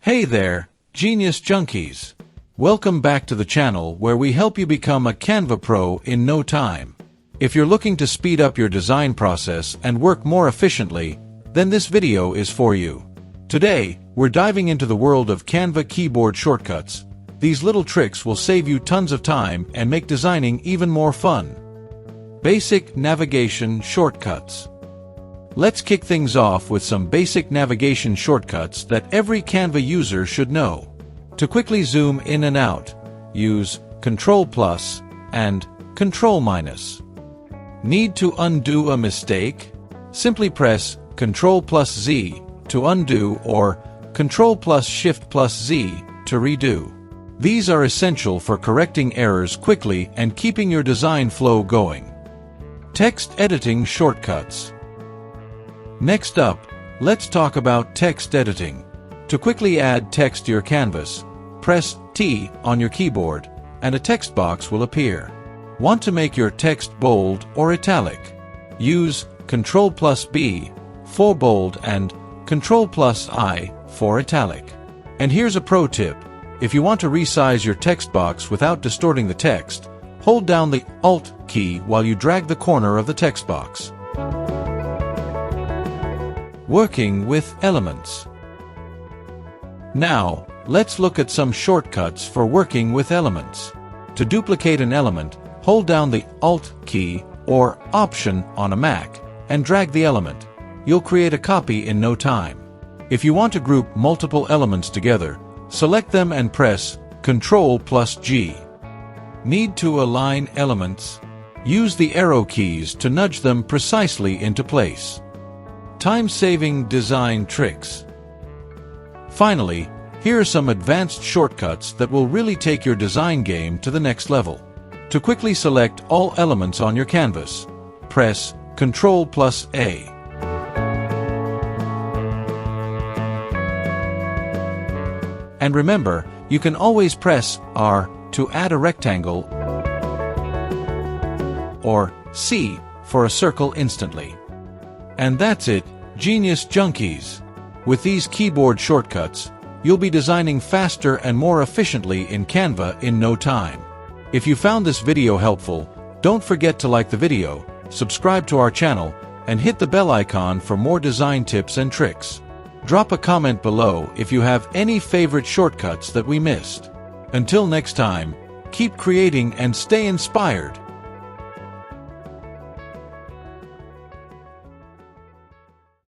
Hey there, Genius Junkies! Welcome back to the channel where we help you become a Canva pro in no time. If you're looking to speed up your design process and work more efficiently, then this video is for you. Today, we're diving into the world of Canva keyboard shortcuts. These little tricks will save you tons of time and make designing even more fun. Basic navigation shortcuts. Let's kick things off with some basic navigation shortcuts that every Canva user should know. To quickly zoom in and out, use Ctrl+ and Ctrl-. Need to undo a mistake? Simply press Ctrl+Z to undo or Ctrl+Shift+Z to redo. These are essential for correcting errors quickly and keeping your design flow going. Text editing shortcuts. Next up, let's talk about text editing. To quickly add text to your canvas, press T on your keyboard, and a text box will appear. Want to make your text bold or italic? Use Ctrl+B for bold and Ctrl+I for italic. And here's a pro tip. If you want to resize your text box without distorting the text, hold down the Alt key while you drag the corner of the text box. Working with elements. Now, let's look at some shortcuts for working with elements. To duplicate an element, hold down the Alt key or Option on a Mac and drag the element. You'll create a copy in no time. If you want to group multiple elements together, select them and press Ctrl+G. Need to align elements? Use the arrow keys to nudge them precisely into place. Time-saving design tricks. Finally, here are some advanced shortcuts that will really take your design game to the next level. To quickly select all elements on your canvas, press Ctrl+A. And remember, you can always press R to add a rectangle or C for a circle instantly. And that's it, Genius Junkies! With these keyboard shortcuts, you'll be designing faster and more efficiently in Canva in no time. If you found this video helpful, don't forget to like the video, subscribe to our channel, and hit the bell icon for more design tips and tricks. Drop a comment below if you have any favorite shortcuts that we missed. Until next time, keep creating and stay inspired.